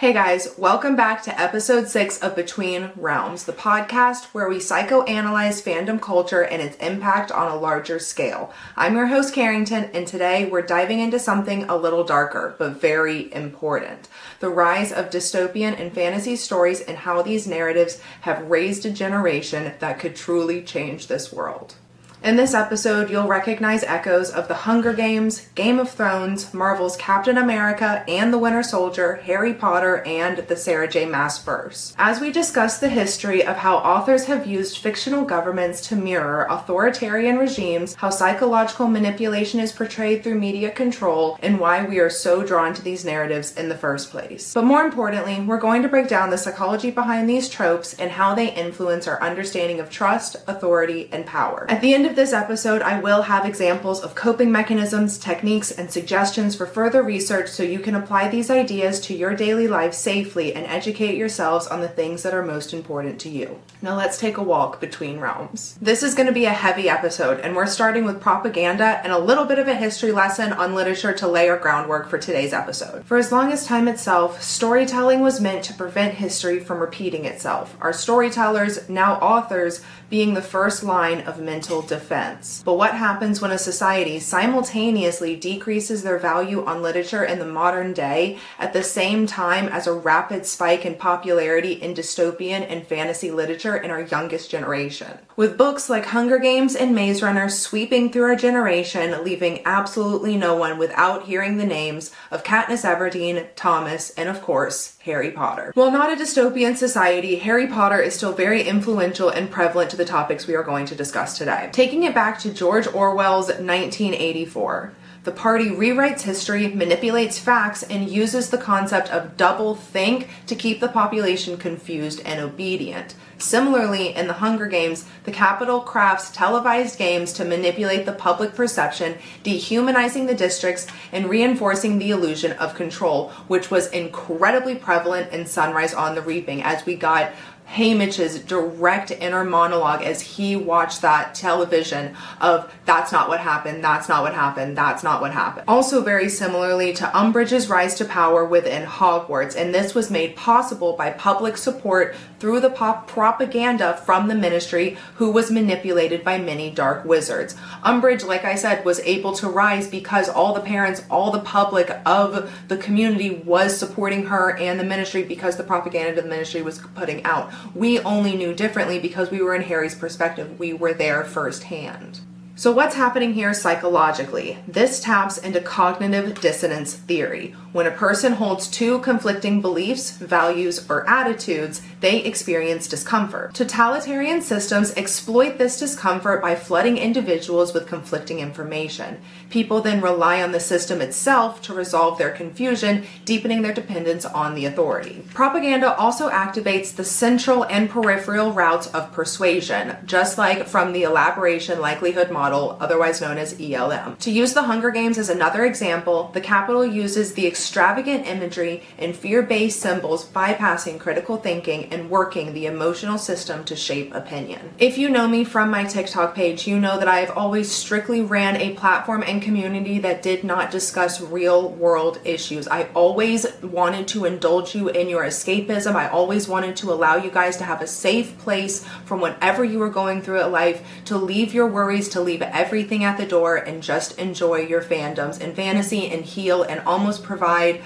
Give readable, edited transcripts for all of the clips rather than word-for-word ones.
Hey guys, welcome back to episode 6 of Between Realms, the podcast where we psychoanalyze fandom culture and its impact on a larger scale. I'm your host Carrington, and today we're diving into something a little darker, but very important. The rise of dystopian and fantasy stories and how these narratives have raised a generation that could truly change this world. In this episode, you'll recognize echoes of The Hunger Games, Game of Thrones, Marvel's Captain America and the Winter Soldier, Harry Potter, and the Sarah J. Maas verse. As we discuss the history of how authors have used fictional governments to mirror authoritarian regimes, how psychological manipulation is portrayed through media control, and why we are so drawn to these narratives in the first place. But more importantly, we're going to break down the psychology behind these tropes and how they influence our understanding of trust, authority, and power. At the end of this episode, I will have examples of coping mechanisms, techniques, and suggestions for further research so you can apply these ideas to your daily life safely and educate yourselves on the things that are most important to you. Now let's take a walk between realms. This is going to be a heavy episode, and we're starting with propaganda and a little bit of a history lesson on literature to lay our groundwork for today's episode. For as long as time itself, storytelling was meant to prevent history from repeating itself. Our storytellers, now authors, being the first line of mental defense. But what happens when a society simultaneously decreases their value on literature in the modern day at the same time as a rapid spike in popularity in dystopian and fantasy literature in our youngest generation? With books like Hunger Games and Maze Runner sweeping through our generation, leaving absolutely no one without hearing the names of Katniss Everdeen, Thomas, and of course, Harry Potter. While not a dystopian society, Harry Potter is still very influential and prevalent to the topics we are going to discuss today. Taking it back to George Orwell's 1984. The party rewrites history, manipulates facts, and uses the concept of double think to keep the population confused and obedient. Similarly, in the Hunger Games, the Capitol crafts televised games to manipulate the public perception, dehumanizing the districts and reinforcing the illusion of control, which was incredibly prevalent in Sunrise on the Reaping, as we got Haymitch's direct inner monologue as he watched that television of that's not what happened, that's not what happened, that's not what happened. Also very similarly to Umbridge's rise to power within Hogwarts, and this was made possible by public support through the propaganda from the Ministry, who was manipulated by many dark wizards. Umbridge, like I said, was able to rise because all the parents, all the public of the community was supporting her and the Ministry because the propaganda the Ministry was putting out. We only knew differently because we were in Harry's perspective. We were there firsthand. So what's happening here psychologically? This taps into cognitive dissonance theory. When a person holds two conflicting beliefs, values, or attitudes, they experience discomfort. Totalitarian systems exploit this discomfort by flooding individuals with conflicting information. People then rely on the system itself to resolve their confusion, deepening their dependence on the authority. Propaganda also activates the central and peripheral routes of persuasion, just like from the elaboration likelihood model, otherwise known as ELM. To use the Hunger Games as another example, the Capitol uses the extravagant imagery and fear-based symbols, bypassing critical thinking and working the emotional system to shape opinion. If you know me from my TikTok page, you know that I have always strictly ran a platform and community that did not discuss real-world issues. I always wanted to indulge you in your escapism. I always wanted to allow you guys to have a safe place from whatever you were going through in life, to leave your worries, to leave everything at the door and just enjoy your fandoms and fantasy and heal and almost provide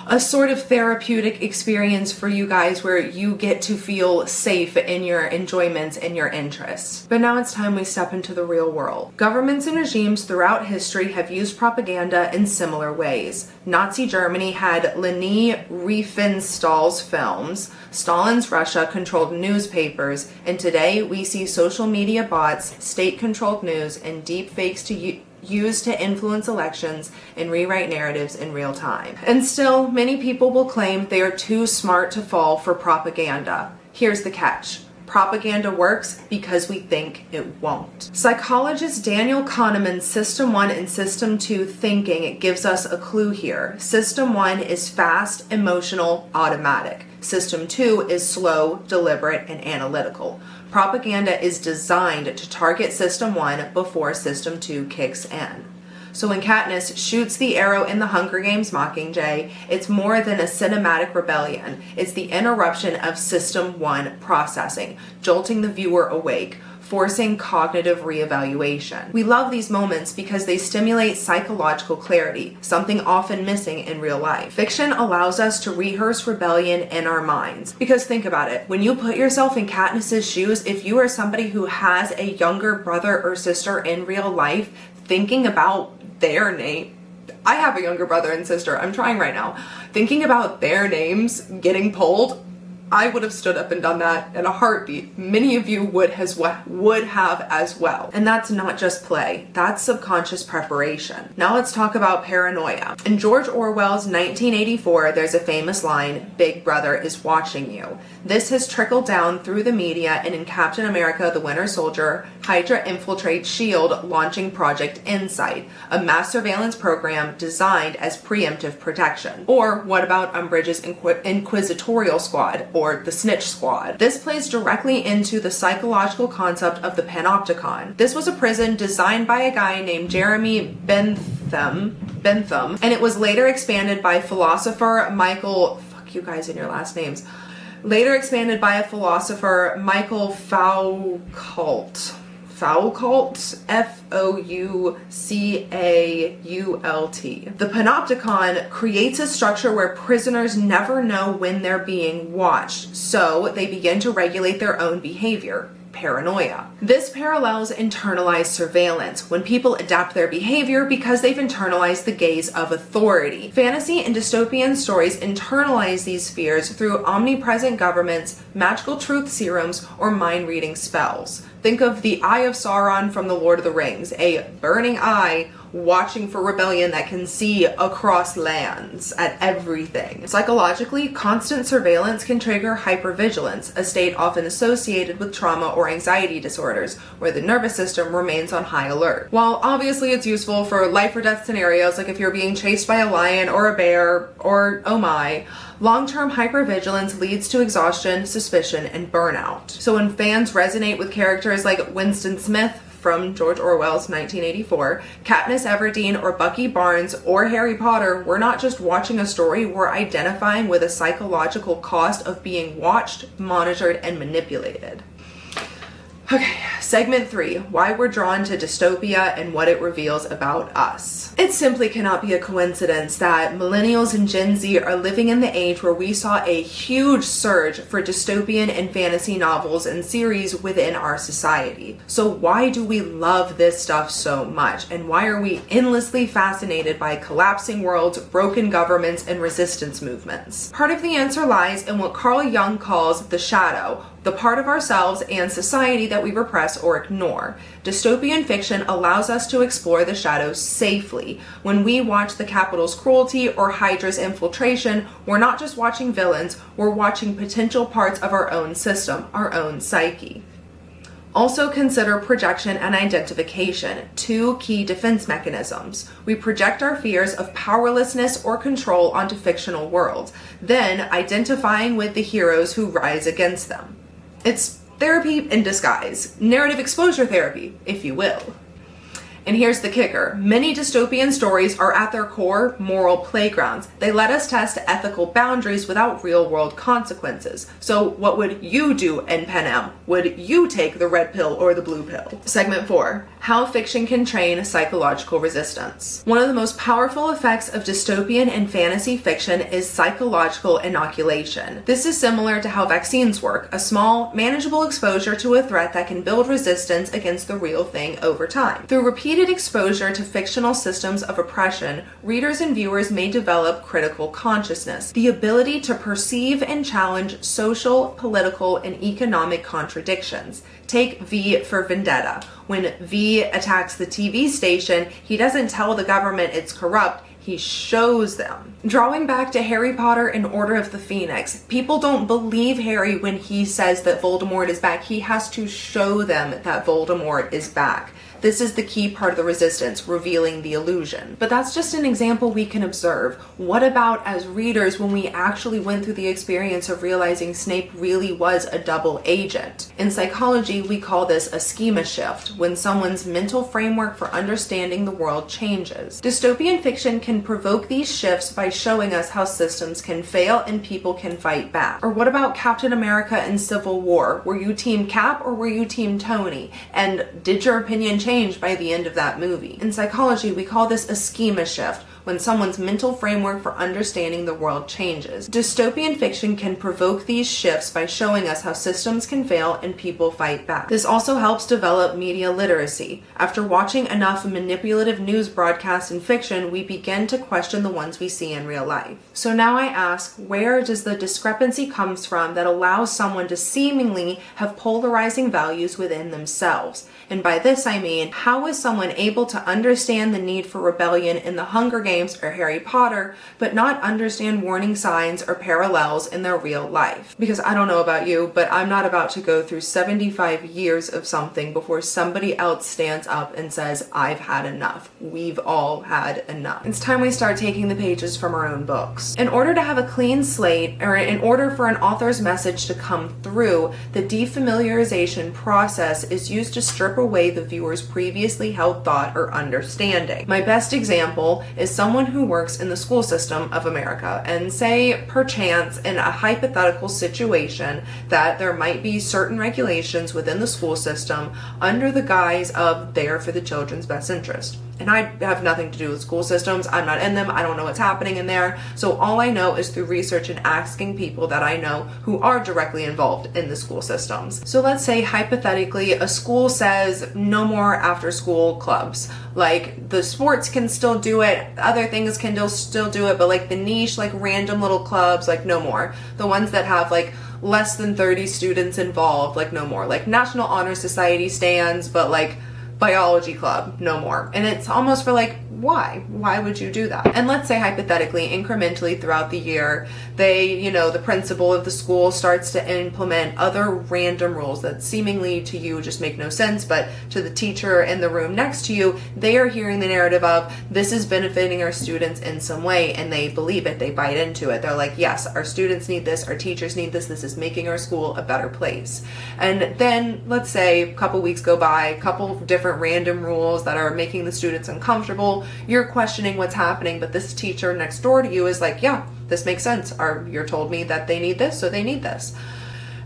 a sort of therapeutic experience for you guys where you get to feel safe in your enjoyments and your interests. But now it's time we step into the real world. Governments and regimes throughout history have used propaganda in similar ways. Nazi Germany had Leni Riefenstahl's films, Stalin's Russia controlled newspapers, and today we see social media bots, state-controlled news, and deep fakes used to influence elections and rewrite narratives in real time. And still, many people will claim they are too smart to fall for propaganda. Here's the catch. Propaganda works because we think it won't. Psychologist Daniel Kahneman's System 1 and System 2 thinking gives us a clue here. System 1 is fast, emotional, automatic. System 2 is slow, deliberate, and analytical. Propaganda is designed to target System 1 before System 2 kicks in. So when Katniss shoots the arrow in the Hunger Games Mockingjay, it's more than a cinematic rebellion. It's the interruption of System 1 processing, jolting the viewer awake, forcing cognitive reevaluation. We love these moments because they stimulate psychological clarity, something often missing in real life. Fiction allows us to rehearse rebellion in our minds. Because think about it, when you put yourself in Katniss's shoes, if you are somebody who has a younger brother or sister in real life, thinking about their name, I have a younger brother and sister, I'm trying right now, thinking about their names getting pulled, I would have stood up and done that in a heartbeat. Many of you would have as well. And that's not just play, that's subconscious preparation. Now let's talk about paranoia. In George Orwell's 1984, there's a famous line, "Big Brother is watching you." This has trickled down through the media, and in Captain America: The Winter Soldier, Hydra infiltrates S.H.I.E.L.D., launching Project Insight, a mass surveillance program designed as preemptive protection. Or what about Umbridge's Inquisitorial Squad, or the Snitch Squad? This plays directly into the psychological concept of the Panopticon. This was a prison designed by a guy named Jeremy Bentham, and it was later expanded by philosopher Michael, fuck you guys and your last names, later expanded by a philosopher Michael Foucault. Foucault. The Panopticon creates a structure where prisoners never know when they're being watched, so they begin to regulate their own behavior. Paranoia. This parallels internalized surveillance, when people adapt their behavior because they've internalized the gaze of authority. Fantasy and dystopian stories internalize these fears through omnipresent governments, magical truth serums, or mind-reading spells. Think of the Eye of Sauron from The Lord of the Rings, a burning eye watching for rebellion that can see across lands at everything. Psychologically, constant surveillance can trigger hypervigilance, a state often associated with trauma or anxiety disorders, where the nervous system remains on high alert. While obviously it's useful for life or death scenarios, like if you're being chased by a lion or a bear, or oh my, long-term hypervigilance leads to exhaustion, suspicion, and burnout. So when fans resonate with characters like Winston Smith from George Orwell's 1984, Katniss Everdeen, or Bucky Barnes, or Harry Potter, we're not just watching a story, we're identifying with a psychological cost of being watched, monitored, and manipulated. Okay, segment 3, why we're drawn to dystopia and what it reveals about us. It simply cannot be a coincidence that millennials and Gen Z are living in the age where we saw a huge surge for dystopian and fantasy novels and series within our society. So why do we love this stuff so much? And why are we endlessly fascinated by collapsing worlds, broken governments, and resistance movements? Part of the answer lies in what Carl Jung calls the shadow, the part of ourselves and society that we repress or ignore. Dystopian fiction allows us to explore the shadows safely. When we watch the Capitol's cruelty or Hydra's infiltration, we're not just watching villains, we're watching potential parts of our own system, our own psyche. Also consider projection and identification, 2 key defense mechanisms. We project our fears of powerlessness or control onto fictional worlds, then identifying with the heroes who rise against them. It's therapy in disguise, narrative exposure therapy, if you will. And here's the kicker. Many dystopian stories are at their core moral playgrounds. They let us test ethical boundaries without real-world consequences. So what would you do in Panem? Would you take the red pill or the blue pill? Segment 4. How fiction can train psychological resistance. One of the most powerful effects of dystopian and fantasy fiction is psychological inoculation. This is similar to how vaccines work, a small, manageable exposure to a threat that can build resistance against the real thing over time. Through repeated exposure to fictional systems of oppression, readers and viewers may develop critical consciousness, the ability to perceive and challenge social, political, and economic contradictions. Take V for Vendetta. When V attacks the TV station, he doesn't tell the government it's corrupt, he shows them. Drawing back to Harry Potter and Order of the Phoenix, people don't believe Harry when he says that Voldemort is back. He has to show them that Voldemort is back. This is the key part of the resistance, revealing the illusion. But that's just an example we can observe. What about as readers when we actually went through the experience of realizing Snape really was a double agent? In psychology, we call this a schema shift, when someone's mental framework for understanding the world changes. Dystopian fiction can provoke these shifts by showing us how systems can fail and people can fight back. Or what about Captain America in Civil War? Were you Team Cap or were you Team Tony? And did your opinion change by the end of that movie? In psychology, we call this a schema shift, when someone's mental framework for understanding the world changes. Dystopian fiction can provoke these shifts by showing us how systems can fail and people fight back. This also helps develop media literacy. After watching enough manipulative news broadcasts in fiction, we begin to question the ones we see in real life. So now I ask, where does the discrepancy come from that allows someone to seemingly have polarizing values within themselves? And by this I mean, how is someone able to understand the need for rebellion in the Hunger Games or Harry Potter, but not understand warning signs or parallels in their real life? Because I don't know about you, but I'm not about to go through 75 years of something before somebody else stands up and says, I've had enough. We've all had enough. It's time we start taking the pages from our own books. In order to have a clean slate, or in order for an author's message to come through, the defamiliarization process is used to strip away the viewer's previously held thought or understanding. My best example is someone who works in the school system of America, and say perchance in a hypothetical situation that there might be certain regulations within the school system under the guise of they're for the children's best interest. And I have nothing to do with school systems. I'm not in them. I don't know what's happening in there. So all I know is through research and asking people that I know who are directly involved in the school systems. So let's say hypothetically a school says no more after school clubs. Like the sports can still do it, other things can still do it, but like the niche, like random little clubs, like no more. The ones that have like less than 30 students involved, like no more. Like National Honor Society stands, but like biology club, no more. And it's almost for like, why would you do that? And let's say hypothetically, incrementally throughout the year, the principal of the school starts to implement other random rules that seemingly to you just make no sense, but to the teacher in the room next to you, they are hearing the narrative of this is benefiting our students in some way, and they believe it, they bite into it. They're like, yes, our students need this, our teachers need this is making our school a better place. And then let's say a couple weeks go by, a couple different random rules that are making the students uncomfortable. You're questioning what's happening, but this teacher next door to you is like, yeah, this makes sense. You're told me that they need this, so they need this.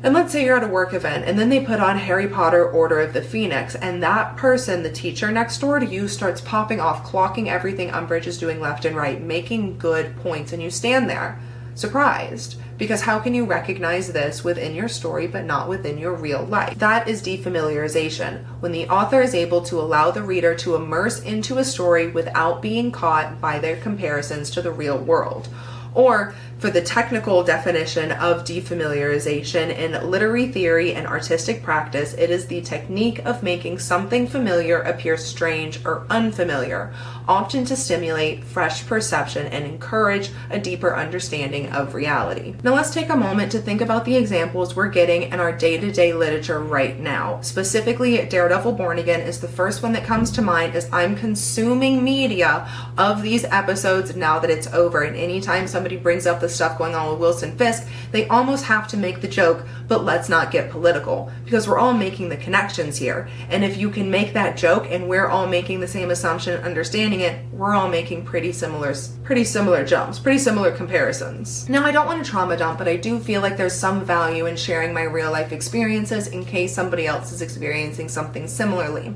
And let's say you're at a work event and then they put on Harry Potter Order of the Phoenix, and that person, the teacher next door to you, starts popping off, clocking everything Umbridge is doing left and right, making good points, and you stand there surprised. Because how can you recognize this within your story but not within your real life? That is defamiliarization, when the author is able to allow the reader to immerse into a story without being caught by their comparisons to the real world. Or, for the technical definition of defamiliarization in literary theory and artistic practice, it is the technique of making something familiar appear strange or unfamiliar, often to stimulate fresh perception and encourage a deeper understanding of reality. Now let's take a moment to think about the examples we're getting in our day-to-day literature right now. Specifically, Daredevil Born Again is the first one that comes to mind as I'm consuming media of these episodes now that it's over, and anytime somebody brings up the stuff going on with Wilson Fisk, they almost have to make the joke, but let's not get political, because we're all making the connections here. And if you can make that joke and we're all making the same assumption, understanding it, we're all making pretty similar jumps, pretty similar comparisons. Now, I don't want to trauma dump, but I do feel like there's some value in sharing my real life experiences in case somebody else is experiencing something similarly.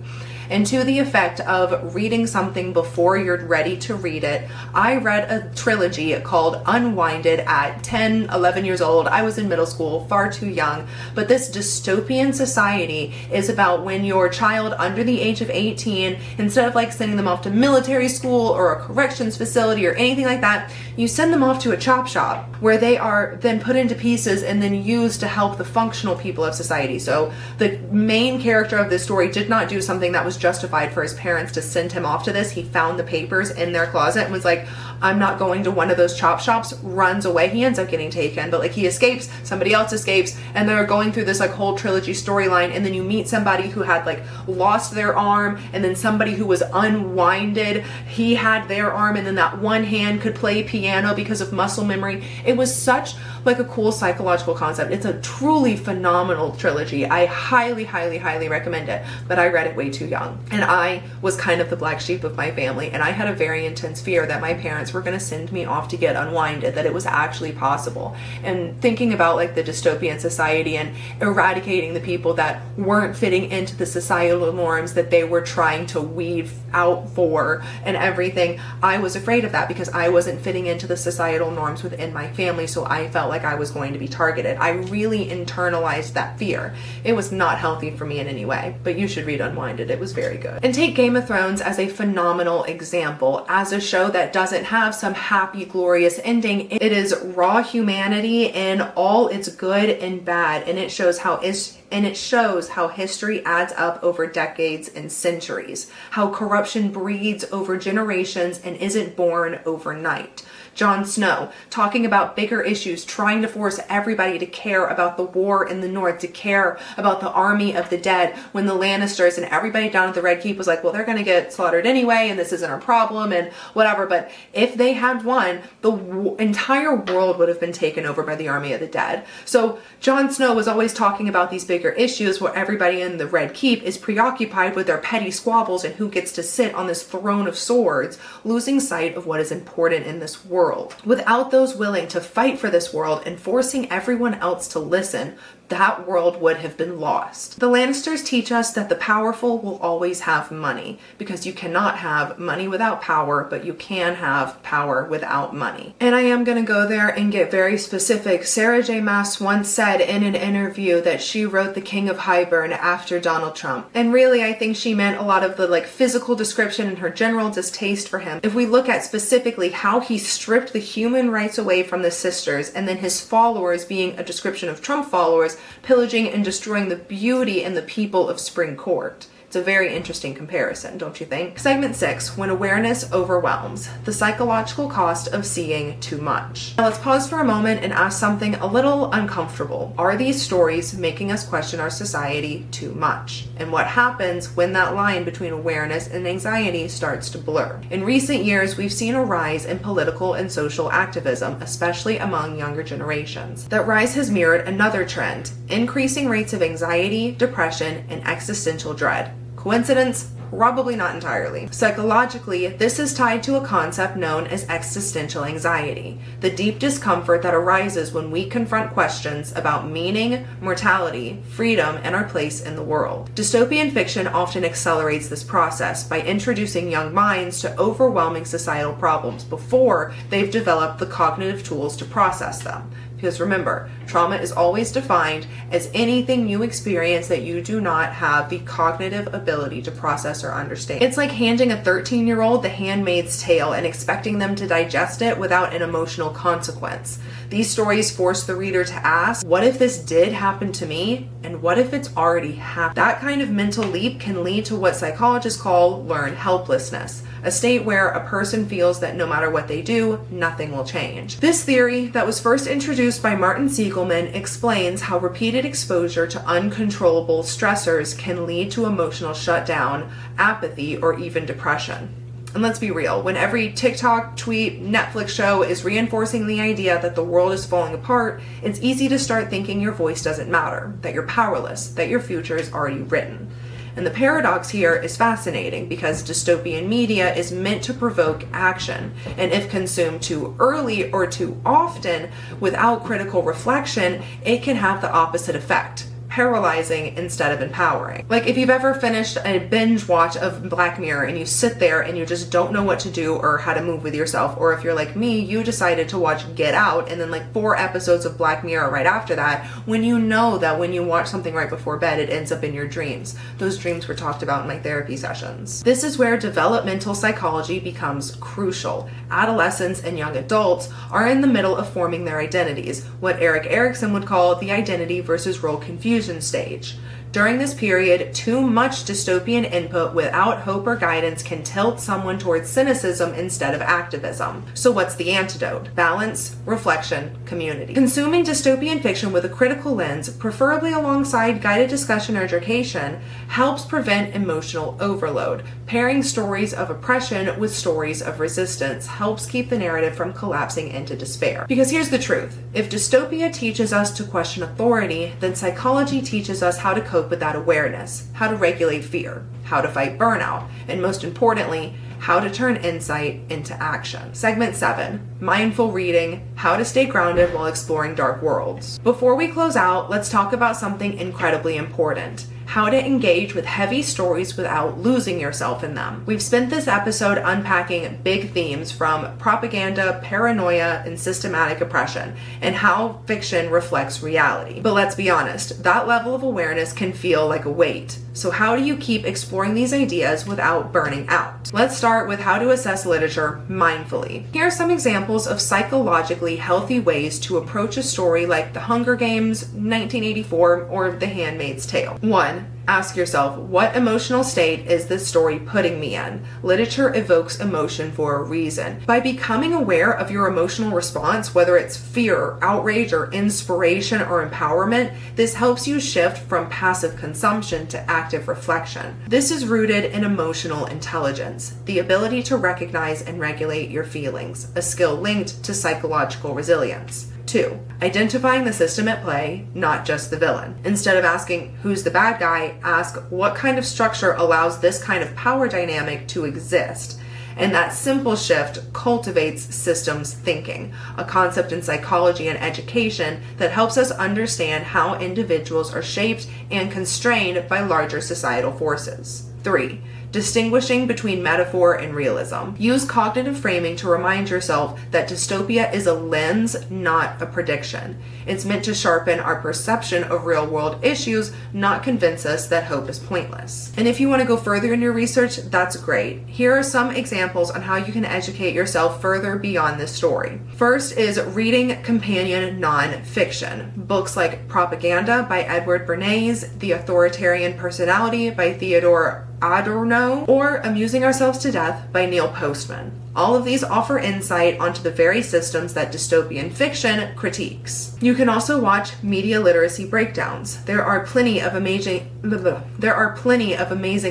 And to the effect of reading something before you're ready to read it, I read a trilogy called Unwinded at 10, 11 years old. I was in middle school, far too young. But this dystopian society is about when your child under the age of 18, instead of like sending them off to military school or a corrections facility or anything like that, you send them off to a chop shop where they are then put into pieces and then used to help the functional people of society. So the main character of this story did not do something that was justified for his parents to send him off to this. He found the papers in their closet and was like, I'm not going to one of those chop shops, runs away. He ends up getting taken, but like he escapes, somebody else escapes, and they're going through this like whole trilogy storyline. And then you meet somebody who had like lost their arm, and then somebody who was unwinded, he had their arm, and then that one hand could play piano because of muscle memory. It was such like a cool psychological concept. It's a truly phenomenal trilogy. I highly, highly, highly recommend it, but I read it way too young. And I was kind of the black sheep of my family, and I had a very intense fear that my parents were going to send me off to get unwinded, that it was actually possible. And thinking about like the dystopian society and eradicating the people that weren't fitting into the societal norms that they were trying to weave out for and everything, I was afraid of that because I wasn't fitting into the societal norms within my family, so I felt like I was going to be targeted. I really internalized that fear. It was not healthy for me in any way, but you should read Unwinded. It was very good. And take Game of Thrones as a phenomenal example. As a show that doesn't have some happy, glorious ending, it is raw humanity in all its good and bad, and it shows how history adds up over decades and centuries, how corruption breeds over generations and isn't born overnight. Jon Snow, talking about bigger issues, trying to force everybody to care about the war in the North, to care about the army of the dead, when the Lannisters and everybody down at the Red Keep was like, well, they're going to get slaughtered anyway, and this isn't our problem, and whatever. But if they had won, the entire world would have been taken over by the army of the dead. So Jon Snow was always talking about these bigger issues where everybody in the Red Keep is preoccupied with their petty squabbles and who gets to sit on this throne of swords, losing sight of what is important in this world. Without those willing to fight for this world and forcing everyone else to listen, that world would have been lost. The Lannisters teach us that the powerful will always have money, because you cannot have money without power, but you can have power without money. And I am going to go there and get very specific. Sarah J. Maas once said in an interview that she wrote The King of Highburn after Donald Trump. And really, I think she meant a lot of the like physical description and her general distaste for him. If we look at specifically how he stripped the human rights away from the sisters, and then his followers being a description of Trump followers, pillaging and destroying the beauty and the people of Spring Court. It's a very interesting comparison, don't you think? Segment 6, when awareness overwhelms, the psychological cost of seeing too much. Now let's pause for a moment and ask something a little uncomfortable. Are these stories making us question our society too much? And what happens when that line between awareness and anxiety starts to blur? In recent years, we've seen a rise in political and social activism, especially among younger generations. That rise has mirrored another trend, increasing rates of anxiety, depression, and existential dread. Coincidence? Probably not entirely. Psychologically, this is tied to a concept known as existential anxiety, the deep discomfort that arises when we confront questions about meaning, mortality, freedom, and our place in the world. Dystopian fiction often accelerates this process by introducing young minds to overwhelming societal problems before they've developed the cognitive tools to process them. Because remember, trauma is always defined as anything you experience that you do not have the cognitive ability to process or understand. It's like handing a 13-year-old The Handmaid's Tale and expecting them to digest it without an emotional consequence. These stories force the reader to ask, what if this did happen to me? And what if it's already happened? That kind of mental leap can lead to what psychologists call learned helplessness, a state where a person feels that no matter what they do, nothing will change. This theory, that was first introduced by Martin Siegelman, explains how repeated exposure to uncontrollable stressors can lead to emotional shutdown, apathy, or even depression. And let's be real, when every TikTok, tweet, Netflix show is reinforcing the idea that the world is falling apart, it's easy to start thinking your voice doesn't matter, that you're powerless, that your future is already written. And the paradox here is fascinating because dystopian media is meant to provoke action, and if consumed too early or too often without critical reflection, it can have the opposite effect, paralyzing instead of empowering. Like if you've ever finished a binge watch of Black Mirror and you sit there and you just don't know what to do or how to move with yourself, or if you're like me, you decided to watch Get Out and then like 4 episodes of Black Mirror right after that, when you know that when you watch something right before bed, it ends up in your dreams. Those dreams were talked about in my therapy sessions. This is where developmental psychology becomes crucial. Adolescents and young adults are in the middle of forming their identities, what Erik Erikson would call the identity versus role confusion stage. During this period, too much dystopian input without hope or guidance can tilt someone towards cynicism instead of activism. So what's the antidote? Balance, reflection, community. Consuming dystopian fiction with a critical lens, preferably alongside guided discussion or education, helps prevent emotional overload. Pairing stories of oppression with stories of resistance helps keep the narrative from collapsing into despair. Because here's the truth. If dystopia teaches us to question authority, then psychology teaches us how to cope with that awareness, how to regulate fear, how to fight burnout, and most importantly, how to turn insight into action. Segment 7, mindful reading, how to stay grounded while exploring dark worlds. Before we close out, let's talk about something incredibly important. How to engage with heavy stories without losing yourself in them. We've spent this episode unpacking big themes from propaganda, paranoia, and systematic oppression, and how fiction reflects reality. But let's be honest, that level of awareness can feel like a weight. So how do you keep exploring these ideas without burning out? Let's start with how to assess literature mindfully. Here are some examples of psychologically healthy ways to approach a story like The Hunger Games, 1984, or The Handmaid's Tale. 1. Ask yourself, what emotional state is this story putting me in? Literature evokes emotion for a reason. By becoming aware of your emotional response, whether it's fear, outrage, or inspiration or empowerment, this helps you shift from passive consumption to active reflection. This is rooted in emotional intelligence, the ability to recognize and regulate your feelings, a skill linked to psychological resilience. 2. Identifying the system at play, not just the villain. Instead of asking who's the bad guy, ask what kind of structure allows this kind of power dynamic to exist. And that simple shift cultivates systems thinking, a concept in psychology and education that helps us understand how individuals are shaped and constrained by larger societal forces. 3. Distinguishing between metaphor and realism. Use cognitive framing to remind yourself that dystopia is a lens, not a prediction. It's meant to sharpen our perception of real-world issues, not convince us that hope is pointless. And if you want to go further in your research, that's great. Here are some examples on how you can educate yourself further beyond this story. First is reading companion non-fiction. Books like Propaganda by Edward Bernays, The Authoritarian Personality by Theodore Adorno, or Amusing Ourselves to Death by Neil Postman. All of these offer insight onto the very systems that dystopian fiction critiques. You can also watch media literacy breakdowns. There are plenty of amazing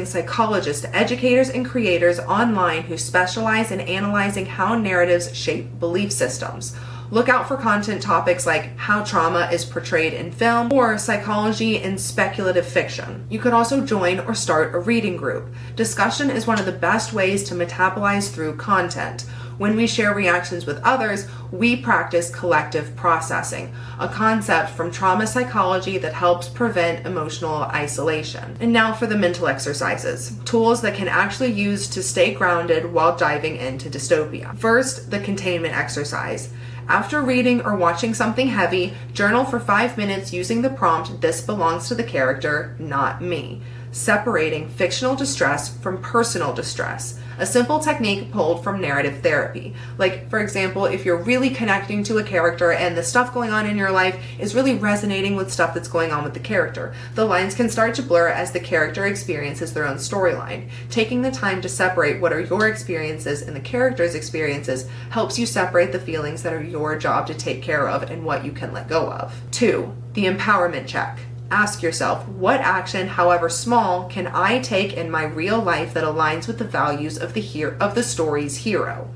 psychologists, educators, and creators online who specialize in analyzing how narratives shape belief systems. Look out for content topics like how trauma is portrayed in film or psychology in speculative fiction. You could also join or start a reading group. Discussion is one of the best ways to metabolize through content. When we share reactions with others, we practice collective processing, a concept from trauma psychology that helps prevent emotional isolation. And now for the mental exercises, tools that can actually use to stay grounded while diving into dystopia. First, the containment exercise. After reading or watching something heavy, journal for 5 minutes using the prompt, "This belongs to the character, not me." Separating fictional distress from personal distress, a simple technique pulled from narrative therapy. Like, for example, if you're really connecting to a character and the stuff going on in your life is really resonating with stuff that's going on with the character, the lines can start to blur as the character experiences their own storyline. Taking the time to separate what are your experiences and the character's experiences helps you separate the feelings that are your job to take care of and what you can let go of. 2. The empowerment check. Ask yourself, what action, however small, can I take in my real life that aligns with the values of the story's hero?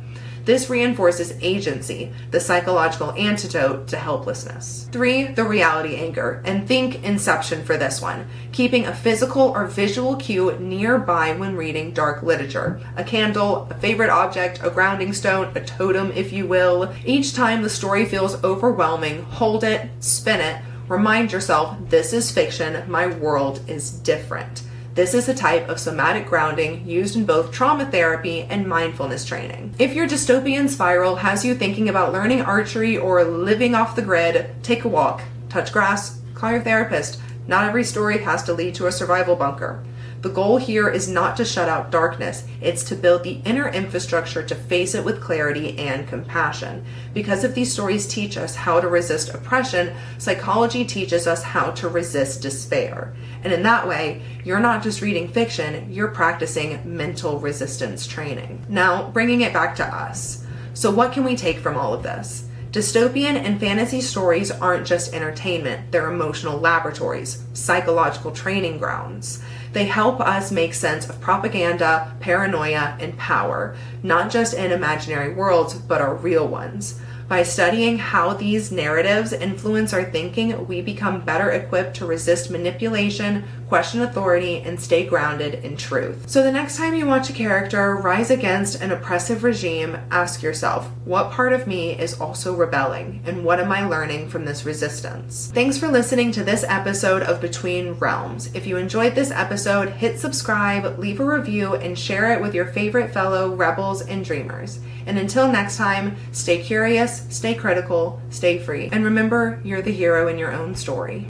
This reinforces agency, the psychological antidote to helplessness. 3. The reality anchor. And think Inception for this one. Keeping a physical or visual cue nearby when reading dark literature. A candle, a favorite object, a grounding stone, a totem, if you will. Each time the story feels overwhelming, hold it, spin it. Remind yourself, this is fiction, my world is different. This is a type of somatic grounding used in both trauma therapy and mindfulness training. If your dystopian spiral has you thinking about learning archery or living off the grid, take a walk, touch grass, call your therapist. Not every story has to lead to a survival bunker. The goal here is not to shut out darkness, it's to build the inner infrastructure to face it with clarity and compassion. Because if these stories teach us how to resist oppression, psychology teaches us how to resist despair. And in that way, you're not just reading fiction, you're practicing mental resistance training. Now, bringing it back to us. So what can we take from all of this? Dystopian and fantasy stories aren't just entertainment, they're emotional laboratories, psychological training grounds. They help us make sense of propaganda, paranoia, and power, not just in imaginary worlds, but our real ones. By studying how these narratives influence our thinking, we become better equipped to resist manipulation, question authority, and stay grounded in truth. So the next time you watch a character rise against an oppressive regime, ask yourself, what part of me is also rebelling, and what am I learning from this resistance? Thanks for listening to this episode of Between Realms. If you enjoyed this episode, hit subscribe, leave a review, and share it with your favorite fellow rebels and dreamers. And until next time, stay curious, stay critical, stay free, and remember, you're the hero in your own story.